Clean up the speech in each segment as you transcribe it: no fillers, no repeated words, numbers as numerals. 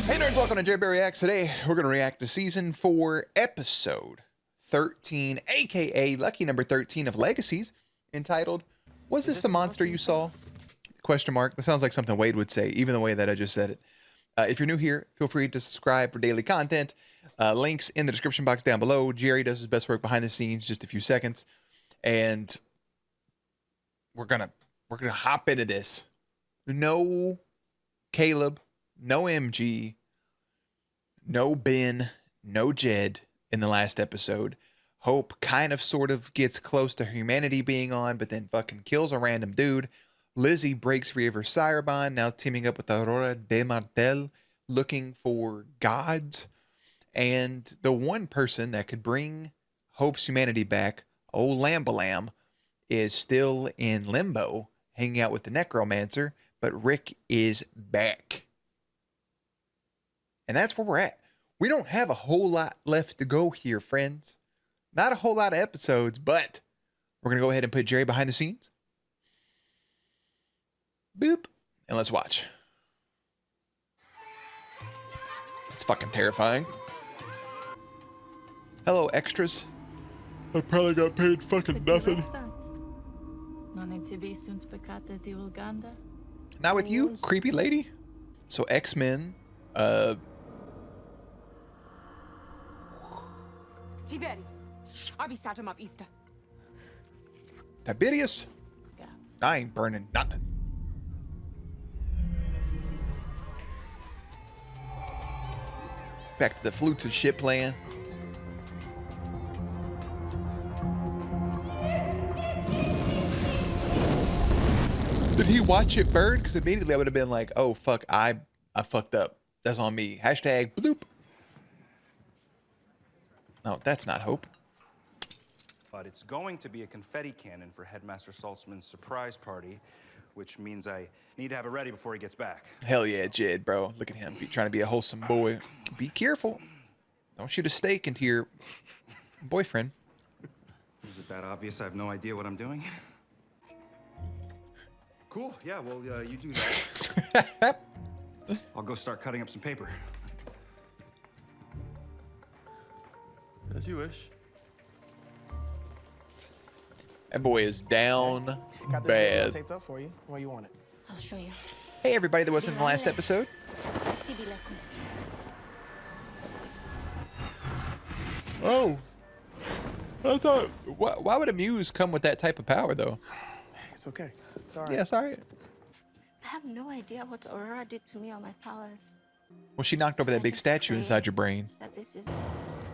Hey nerds, welcome to JB Reacts. Today we're going to react to Season 4, Episode 13, aka lucky number 13 of Legacies, entitled, Was this the monster you saw? Question mark. That sounds like something Wade would say, even the way that I just said it. If you're new here, feel free to subscribe for daily content. Links in the description box down below. Jerry does his best work behind the scenes, just a few seconds. And we're gonna hop into this. No Caleb, no MG, no Ben, no Jed in the last episode. Hope kind of sort of gets close to humanity being on, but then fucking kills a random dude. Lizzie breaks free of her sire bond, now teaming up with Aurora de Martel, looking for gods. And the one person that could bring Hope's humanity back, old Lambalam, is still in limbo, hanging out with the necromancer, but Rick is back. And that's where we're at. We don't have a whole lot left to go here, friends. Not a whole lot of episodes, but we're going to go ahead and put Jerry behind the scenes. Boop. And let's watch. It's fucking terrifying. Hello, extras. I probably got paid fucking nothing. Not with you, creepy lady. So X-Men, Tiberius? I ain't burning nothing. Back to the flutes and shit playing. Did he watch it burn? Because immediately I would have been like, oh fuck, I fucked up. That's on me. Hashtag bloop. No, that's not Hope. But it's going to be a confetti cannon for Headmaster Saltzman's surprise party, which means I need to have it ready before he gets back. Hell yeah, Jed, bro. Look at him trying to be a wholesome boy. Be careful. Don't shoot a stake into your boyfriend. Is it that obvious I have no idea what I'm doing? Cool. Yeah, well, you do that. I'll go start cutting up some paper. As you wish. That boy is down got this bad. taped up for you. Where you want it? I'll show you. Hey, everybody that wasn't in the last episode. Oh. I thought, why would a muse come with that type of power, though? It's okay. It's all right. Yeah, it's all right. I have no idea what Aurora did to me or my powers. Well, she knocked over that big statue inside your brain. That this is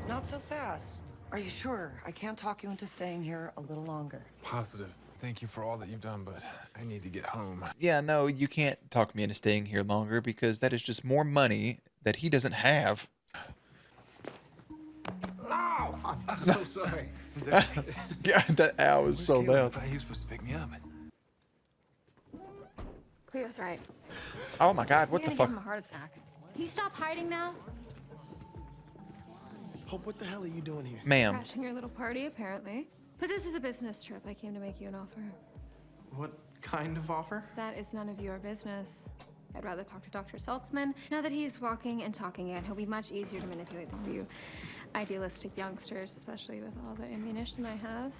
Not so fast. Are you sure? I can't talk you into staying here a little longer. Positive. Thank you for all that you've done, but I need to get home. Yeah, no, you can't talk me into staying here longer because that is just more money that he doesn't have. Ow! I'm so sorry. God, that owl is so loud. He was supposed to pick me up. Cleo's right. Oh my God, what the You're fuck? gonna give him a heart attack. Can you stop hiding now? Hope, what the hell are you doing here? Ma'am. Crashing your little party, apparently. But this is a business trip. I came to make you an offer. What kind of offer? That is none of your business. I'd rather talk to Dr. Saltzman. Now that he's walking and talking again, he'll be much easier to manipulate than you idealistic youngsters, especially with all the ammunition I have.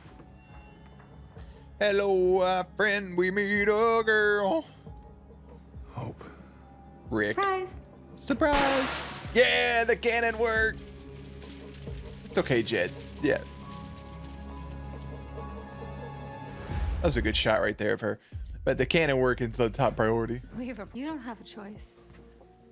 Hello, friend, we meet a girl. Hope. Rick. Surprise! Surprise! Yeah, the cannon worked. It's okay, Jed. Yeah. That was a good shot right there of her. But the cannon working's the top priority. You don't have a choice.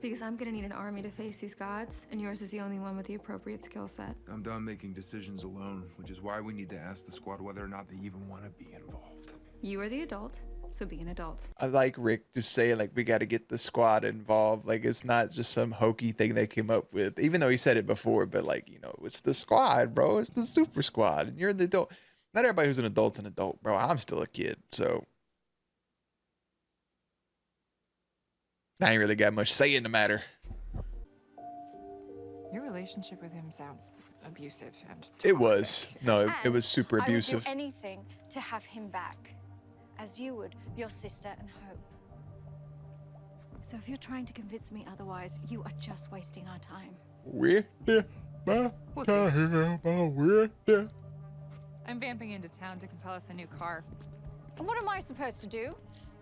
Because I'm gonna need an army to face these gods, and yours is the only one with the appropriate skill set. I'm done making decisions alone, which is why we need to ask the squad whether or not they even want to be involved. You are the adult, so be an adult. I like Rick just saying, like, we got to get the squad involved. Like, it's not just some hokey thing they came up with, even though he said it before, but, like, you know, it's the squad, bro. It's the super squad, and you're the adult. Not everybody who's an adult's an adult, bro. I'm still a kid, so I ain't really got much say in the matter. Your relationship with him sounds abusive and toxic. It was. No, it was super abusive. I would do anything to have him back, as you would your sister and Hope. So if you're trying to convince me otherwise, you are just wasting our time. I'm vamping into town to compel us a new car. And what am I supposed to do?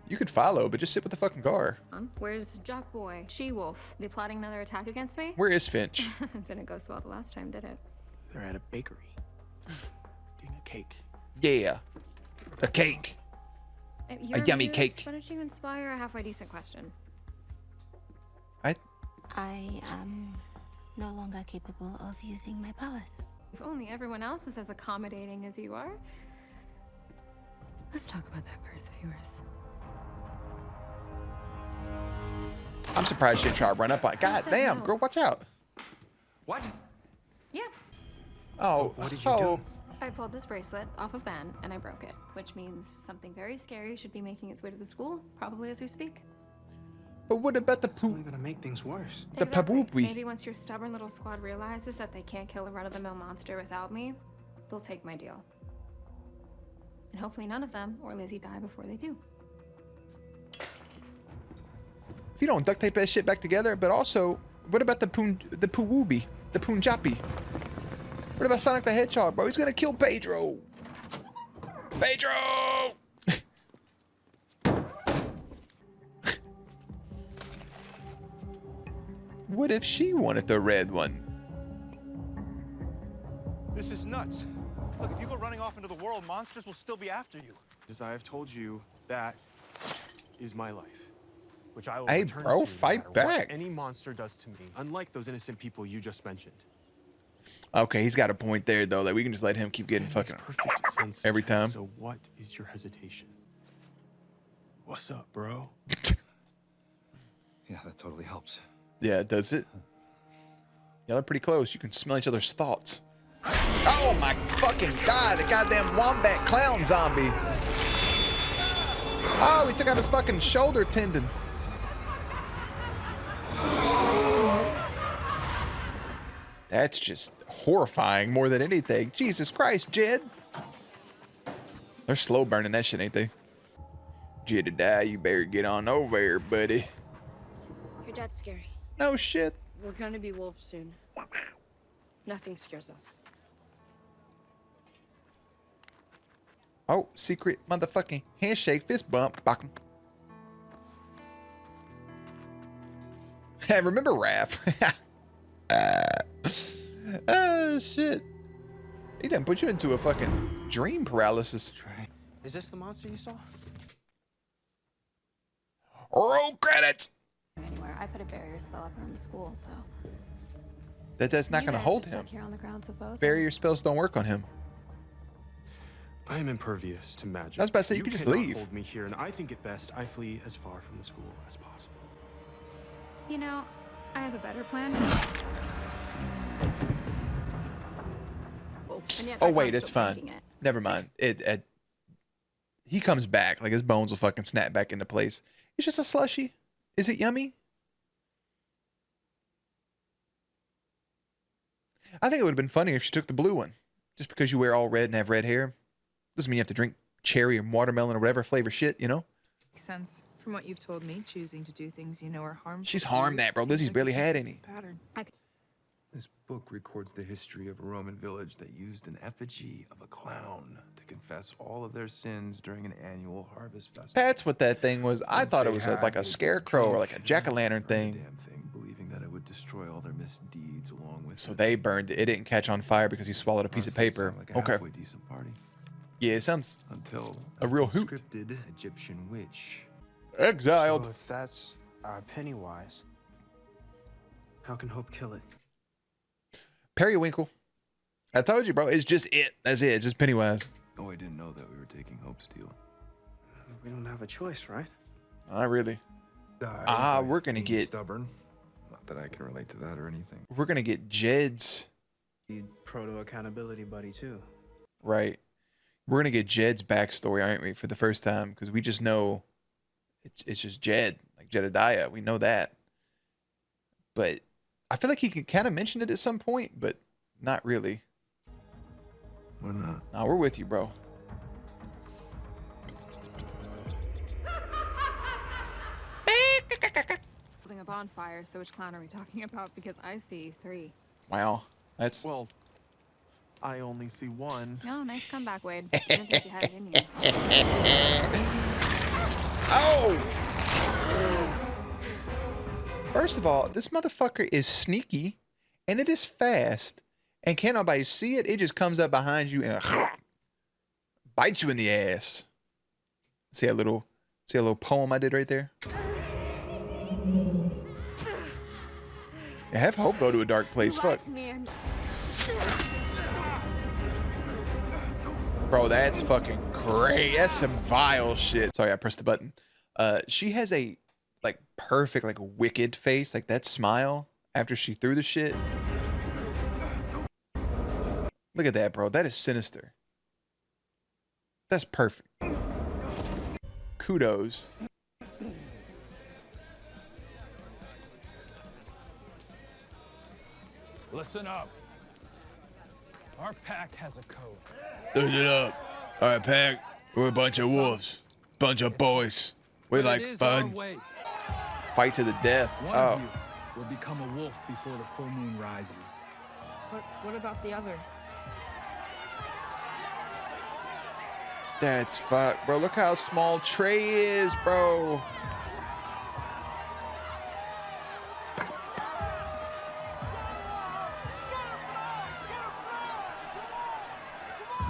You could follow, but just sit with the fucking car. Where's Jock Boy? She-Wolf? They plotting another attack against me? Where is Finch? It didn't go so well the last time, did it? They're at a bakery. Eating a cake. Yeah. A cake. Your yummy muse, cake. Why don't you inspire a halfway decent question? I am no longer capable of using my powers. If only everyone else was as accommodating as you are. Let's talk about that purse of yours. I'm surprised she didn't try to run up on it. God said damn, no? girl, watch out. What? Yeah. Oh, What did you do? I pulled this bracelet off of Ben and I broke it, which means something very scary should be making its way to the school, probably as we speak. But what about the Only poo? gonna make things worse. The paboopy. Maybe once your stubborn little squad realizes that they can't kill a run-of-the-mill monster without me, they'll take my deal. And hopefully none of them or Lizzie die before they do. If you don't duct tape that shit back together, but also, what about the Punjabi? What about Sonic the Hedgehog, bro? He's gonna kill Pedro. Pedro! What if she wanted the red one? This is nuts. Look, if you go running off into the world, monsters will still be after you. As I have told you, that is my life, which I will Hey, return bro, to no fight matter what back. any monster does to me, unlike those innocent people you just mentioned. Okay, he's got a point there, though. Like, we can just let him keep getting Makes fucking perfect sense. every Chad. time. So what is your hesitation? What's up, bro? Yeah, that totally helps. Yeah, does it? Y'all are pretty close. You can smell each other's thoughts. Oh my fucking god, the goddamn wombat clown zombie. Oh, he took out his fucking shoulder tendon. That's just horrifying more than anything. Jesus Christ, Jed. They're slow burning that shit, ain't they? Jedediah, you better get on over here, buddy. Your dad's scary. No shit. We're gonna be wolves soon. Nothing scares us. Oh, secret motherfucking handshake, fist bump. Bach 'em. Hey, remember Raph? Oh, shit. He done put you into a fucking dream paralysis. Is this the monster you saw? Roll credits! Anywhere. I put a barrier spell up around the school, so. That's not You going to guys hold are stuck him. here on the grounds of Bozo. Barrier spells don't work on him. I am impervious to magic. I was about to say, you could just cannot leave. Hold me here, and I think it best I flee as far from the school as possible. You know, I have a better plan. And yet Oh, my wait, mom's it's still fine. thinking it. Never mind. He comes back. Like, his bones will fucking snap back into place. It's just a slushie. Is it yummy? I think it would have been funnier if she took the blue one. Just because you wear all red and have red hair doesn't mean you have to drink cherry or watermelon or whatever flavor shit, you know? Makes sense. From what you've told me, choosing to do things you know are harmful. She's to harmed you that, bro. seems Lizzie's like barely a had consistent any. Pattern. This book records the history of a Roman village that used an effigy of a clown to confess all of their sins during an annual harvest festival. That's what that thing was. I Once thought it they was had, like they a would scarecrow or like a drink jack-o'-lantern and burn the thing. damn thing, believing that it would destroy all their misdeeds along with So it. they burned it. It didn't catch on fire because he swallowed a piece of Honestly, it paper. sounded like a Okay. halfway decent party. Yeah, it sounds Until a real hoot. scripted Egyptian witch. Exiled. So if that's our Pennywise, how can Hope kill it? Periwinkle. I told you, bro. It's just it. That's it. It's just Pennywise. Oh, I didn't know that we were taking Hope's deal. We don't have a choice, right? Not really. Die we're by gonna being get- stubborn. Not that I can relate to that or anything. We're gonna get Jed's Need proto accountability buddy too. right. We're gonna get Jed's backstory, aren't we, for the first time? Because we just know it's just Jed, like Jedediah. We know that. But I feel like he can kind of mention it at some point, but not really. Why not? Nah, we're with you, bro. bonfire, so which clown are we talking about? Because I see 3. Wow. That's... Well, I only see one. Oh, nice comeback, Wade. I didn't think you had it in you. Oh! First of all, this motherfucker is sneaky, and it is fast. And can't nobody see it? It just comes up behind you and bites you in the ass. See a little poem I did right there? Yeah, have hope go to a dark place. Fuck. Bro, that's fucking great. That's some vile shit. Sorry, I pressed the button. She has a like perfect, like wicked face, like that smile after she threw the shit. Look at that, bro. That is sinister. That's perfect. Kudos. Listen up. Our pack has a code. Listen up. All right, pack. We're a bunch of wolves. Bunch of boys. We like fun. Fight to the death. One of you will become a wolf before the full moon rises. But what about the other? That's fuck, bro. Look how small Trey is, bro.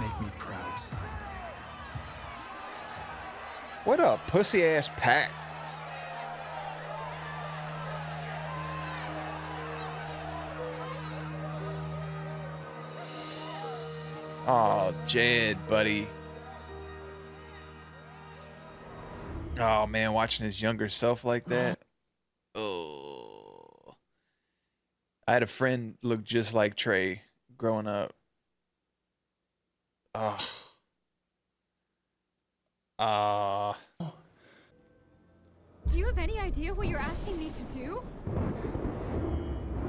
Make me proud, son. What a pussy ass pack. Oh, Jed, buddy. Oh man, watching his younger self like that. Oh. I had a friend look just like Trey growing up. Oh. Do you have any idea what you're asking me to do?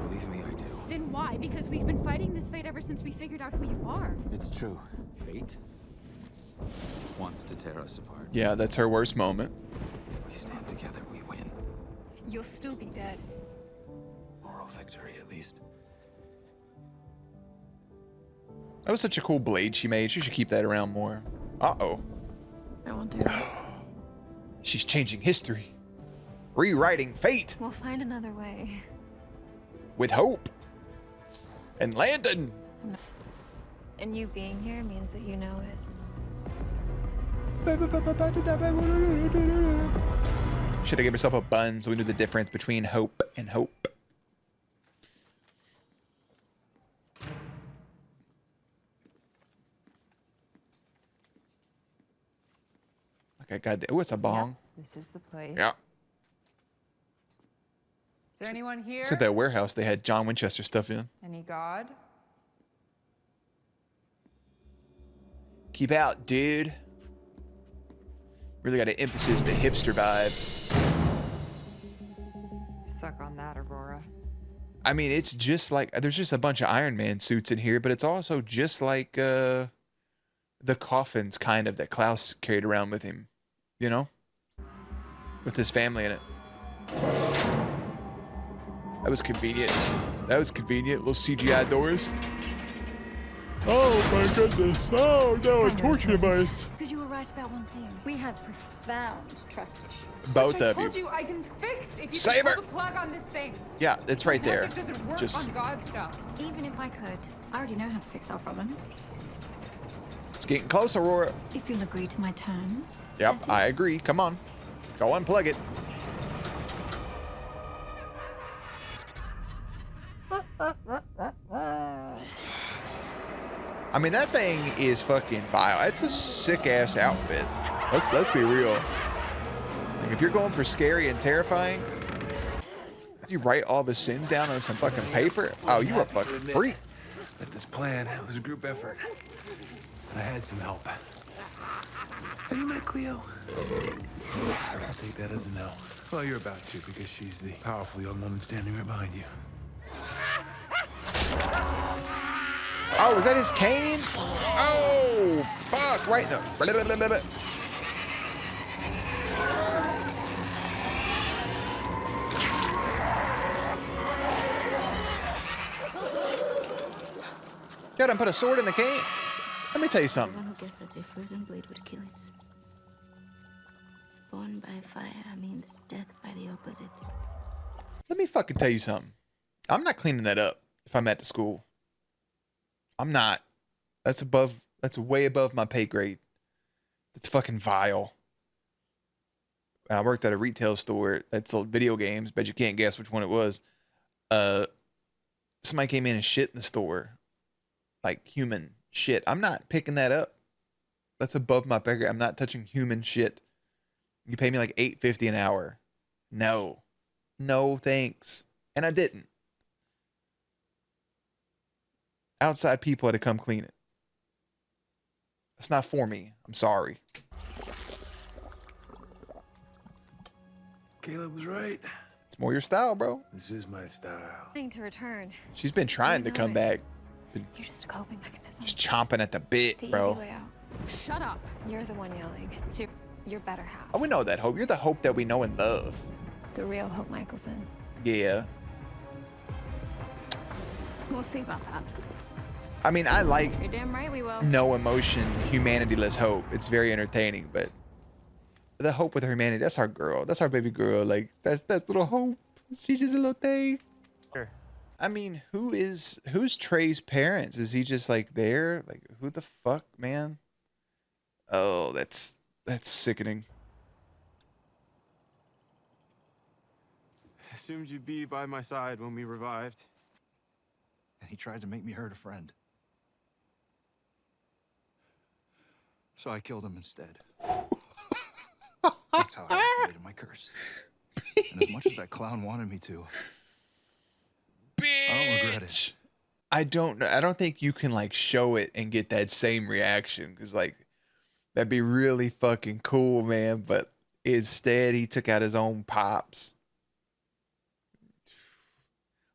Believe me, I do. Then why? Because we've been fighting this fate ever since we figured out who you are. It's true. Fate wants to tear us apart. Yeah, that's her worst moment. If we stand together, we win. You'll still be dead. Moral victory, at least. That was such a cool blade she made. She should keep that around more. Uh-oh. I won't do it. She's changing history. Rewriting fate. We'll find another way. With hope. And Landon. And you being here means that you know it. Should have given herself a bun so we knew the difference between hope and hope. Okay, God, oh, it's a bong. Yeah, this is the place. Yeah. Is there anyone here? It's at that warehouse they had John Winchester stuff in. Any god? Keep out, dude. Really got an emphasis to hipster vibes. Suck on that, Aurora. I mean, it's just like, there's just a bunch of Iron Man suits in here, but it's also just like the coffins kind of that Klaus carried around with him, you know? With his family in it. That was convenient. That was convenient. Little CGI doors. Oh my goodness. Oh no, a torture device. Because you were right about one thing. We have profound trust issues. Both I of told you. you I can fix if you Save can her. pull the plug on this thing. Yeah, it's right there. Magic doesn't work Just, on God stuff. Even if I could, I already know how to fix our problems. it's getting close, Aurora. If you'll agree to my terms. Yep, I agree. Come on. Go unplug it. I mean, that thing is fucking vile. It's a sick ass outfit. Let's be real. Like, if you're going for scary and terrifying, you write all the sins down on some fucking paper. Oh, you a fucking freak. That this plan was a group effort. And I had some help. Have you met Cleo? I'll take that as a no. Well, you're about to, because she's the powerful young woman standing right behind you. Oh, is that his cane? Oh, fuck, right now. Go ahead and put a sword in the can. Let me tell you The something. one who guessed that a frozen blade would kill it. Born by fire means death by the opposite. Let me fucking tell you something. I'm not cleaning that up if I'm at the school. I'm not. That's way above my pay grade. It's fucking vile. I worked at a retail store that sold video games. Bet you can't guess which one it was. Somebody came in and shit in the store. Like human shit. I'm not picking that up. That's above my pay grade. I'm not touching human shit. You pay me like $8.50 an hour. No. No thanks. And I didn't. Outside people had to come clean it. That's not for me. I'm sorry. Caleb was right. It's more your style, bro. This is my style. Trying to return. She's been trying to come back. You're just a coping mechanism. Just chomping at the bit, The bro. easy way out. Shut up. You're the one yelling. So you're better half. Oh, we know that, Hope. You're the Hope that we know and love. The real Hope Michelson. Yeah. We'll see about that. I mean, I like You're damn right we will. no emotion, humanity-less Hope. It's very entertaining, but the Hope with her humanity, that's our girl. That's our baby girl. Like, that's little Hope. She's just a little thing. I mean, who's Trey's parents? Is he just like there? Like, who the fuck, man? Oh, that's sickening. Assumed you'd be by my side when we revived. And he tried to make me hurt a friend. So I killed him instead. That's how I activated my curse. And as much as that clown wanted me to, I don't regret it. I don't think you can like show it and get that same reaction, because like that'd be really fucking cool, man. But instead he took out his own pops.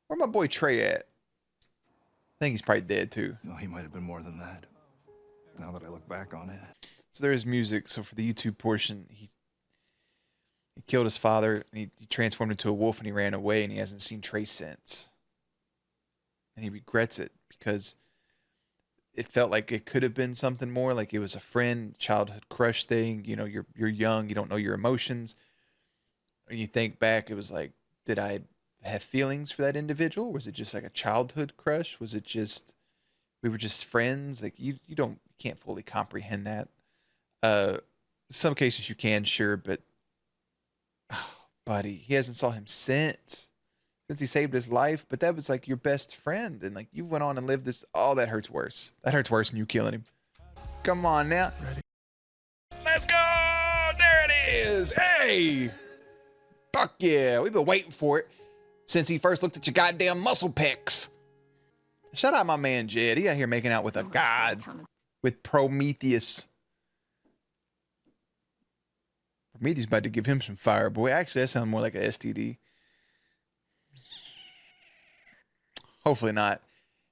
Where my boy Trey at? I think he's probably dead too. No, he might have been more than that. Now that I look back on it. So there is music. So for the YouTube portion, he killed his father, and he transformed into a wolf, and he ran away, and he hasn't seen Trey since. And he regrets it because it felt like it could have been something more, like it was a friend, childhood crush thing. You know, you're young, you don't know your emotions. When you think back, it was like, did I have feelings for that individual? Was it just like a childhood crush? Was it just we were just friends? Like you can't fully comprehend that. Some cases you can, sure, but oh, buddy, he hasn't saw him since he saved his life. But that was like your best friend, and like you went on and lived this. Oh, that hurts worse. That hurts worse than you killing him. Come on now. Ready? Let's go. There it is. Hey. Fuck yeah. We've been waiting for it since he first looked at your goddamn muscle pecs. Shout out my man Jed. He out here making out with a god. With Prometheus. Prometheus about to give him some fire, boy. Actually, that sounds more like a STD. Hopefully not.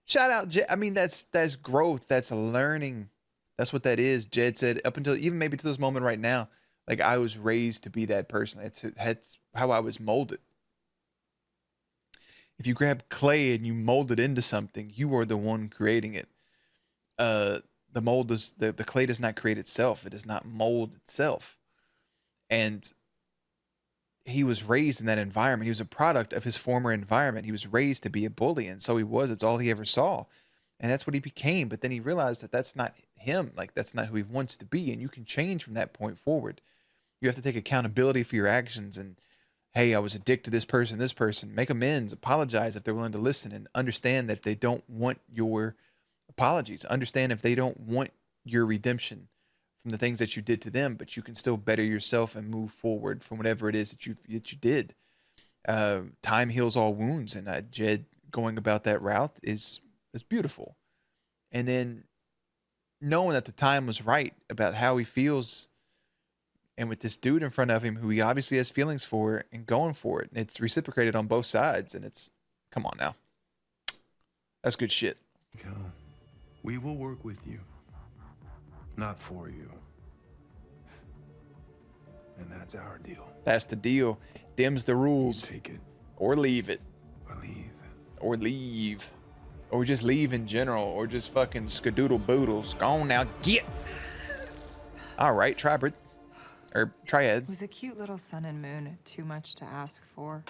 Shout out Jed. I mean, that's growth. That's learning. That's what that is. Jed said up until even maybe to this moment right now, like I was raised to be that person. That's how I was molded. If you grab clay and you mold it into something, you are the one creating it. The clay does not create itself. It does not mold itself. And he was raised in that environment. He was a product of his former environment. He was raised to be a bully, and so he was. It's all he ever saw. And that's what he became. But then he realized that that's not him. Like, that's not who he wants to be. And you can change from that point forward. You have to take accountability for your actions and, hey, I was a dick to this person, make amends, apologize if they're willing to listen, and understand that if they don't want your apologies, understand if they don't want your redemption from the things that you did to them, but you can still better yourself and move forward from whatever it is that you did. Time heals all wounds, and Jed going about that route is beautiful. And then knowing that the time was right about how he feels, and with this dude in front of him who he obviously has feelings for, and going for it. And it's reciprocated on both sides. And it's, come on now. That's good shit. We will work with you, not for you. And that's our deal. That's the deal. Dim's the rules. You take it. Or leave it. Or leave. Or leave. or just leave in general, or just fucking skadoodle boodles. Go on now, get. All right, Triad. Was a cute little sun and moon too much to ask for?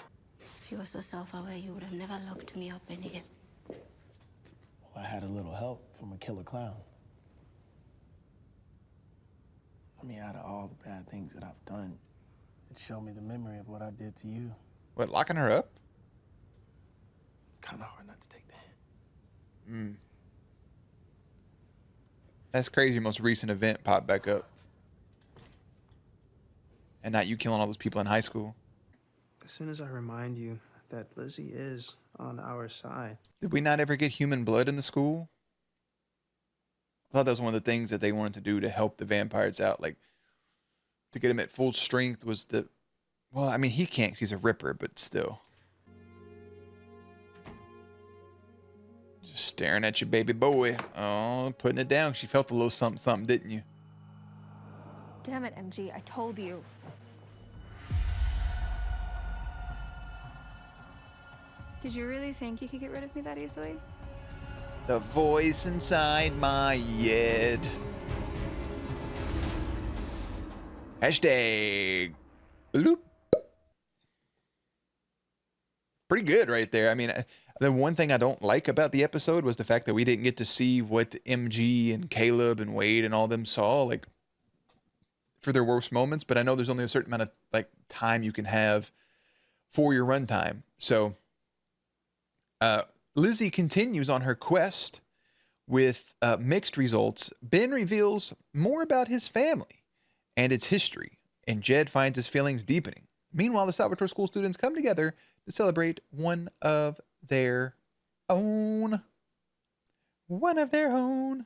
If you were so self-aware, you would have never looked me up in here. Well, I had a little help from a killer clown. I mean, out of all the bad things that I've done, it showed me the memory of what I did to you. What, locking her up? Kind of hard not to take the hint. That's crazy. Most recent event popped back up. And not you killing all those people in high school. As soon as I remind you that Lizzie is on our side. Did we not ever get human blood in the school? I thought that was one of the things that they wanted to do to help the vampires out. Like, to get him at full strength was the... Well, I mean, he can't 'cause he's a ripper, but still. Just staring at your baby boy. Oh, putting it down. She felt a little something, something, didn't you? Damn it, MG, I told you. Did you really think you could get rid of me that easily? The voice inside my head. Hashtag bloop. Pretty good right there. I mean, the one thing I don't like about the episode was the fact that we didn't get to see what MG and Caleb and Wade and all them saw, like, for their worst moments. But I know there's only a certain amount of, like, time you can have for your runtime. So Lizzie continues on her quest with mixed results. Ben reveals more about his family and its history, and Jed finds his feelings deepening. Meanwhile, the Salvatore School students come together to celebrate one of their own. One of their own.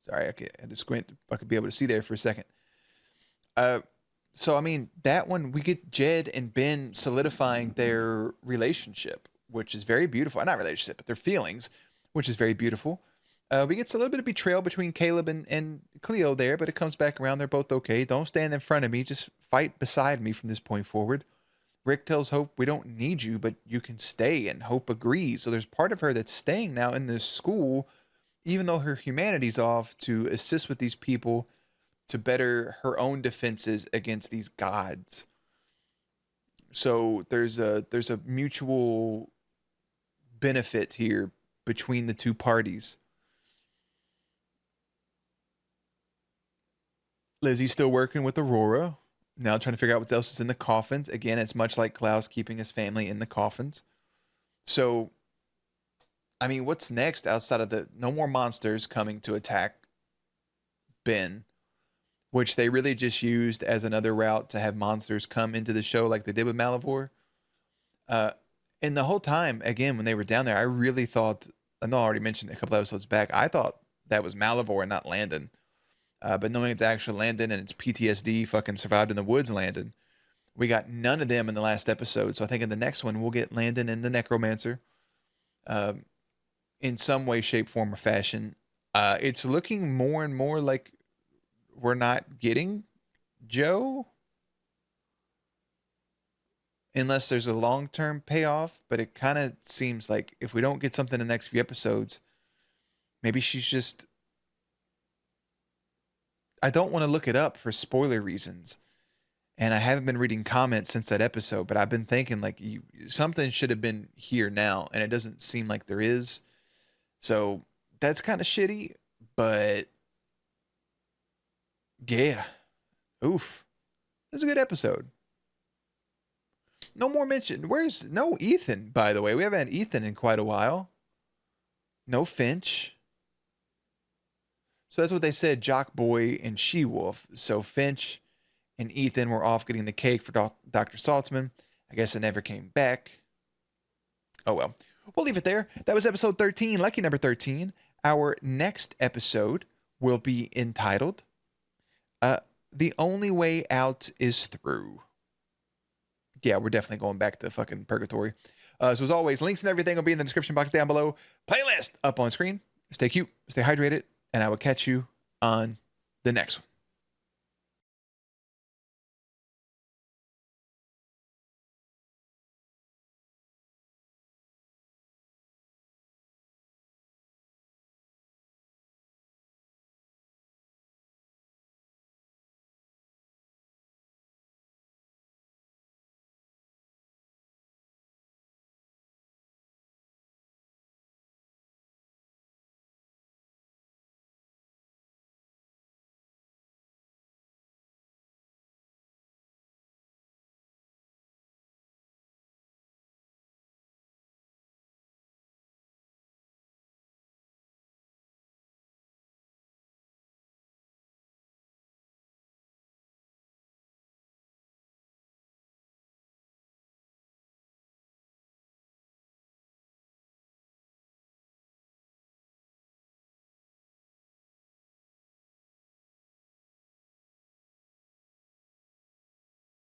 Sorry, I had to squint. I could be able to see there for a second. So, I mean, that one, we get Jed and Ben solidifying their relationship, which is very beautiful. Not relationship, but their feelings, which is very beautiful. We get a little bit of betrayal between Caleb and Cleo there, but it comes back around. They're both okay. Don't stand in front of me. Just fight beside me from this point forward. Rick tells Hope, we don't need you, but you can stay, and Hope agrees. So there's part of her that's staying now in this school, even though her humanity's off, to assist with these people to better her own defenses against these gods. So there's a mutual benefit here between the two parties. Lizzie's still working with Aurora, now trying to figure out what else is in the coffins. Again, it's much like Klaus keeping his family in the coffins. So, I mean, what's next outside of the no more monsters coming to attack Ben, which they really just used as another route to have monsters come into the show like they did with Malivore. And the whole time, again, when they were down there, I really thought, I know I already mentioned it a couple episodes back, I thought that was Malivore and not Landon. But knowing it's actually Landon and it's PTSD fucking survived in the woods Landon, we got none of them in the last episode. So I think in the next one, we'll get Landon and the Necromancer in some way, shape, form, or fashion. It's looking more and more like we're not getting Joe, unless there's a long-term payoff. But it kind of seems like if we don't get something in the next few episodes, maybe she's just... I don't want to look it up for spoiler reasons. And I haven't been reading comments since that episode, but I've been thinking like something should have been here now, and it doesn't seem like there is. So that's kind of shitty, but yeah. Oof. It was a good episode. No more mention. No Ethan, by the way. We haven't had Ethan in quite a while. No Finch. So that's what they said, Jock Boy and She-Wolf. So Finch and Ethan were off getting the cake for Dr. Saltzman. I guess it never came back. Oh, well. We'll leave it there. That was episode 13, lucky number 13. Our next episode will be entitled, The Only Way Out is Through. Yeah, we're definitely going back to fucking purgatory. So as always, links and everything will be in the description box down below. Playlist up on screen. Stay cute, stay hydrated, and I will catch you on the next one.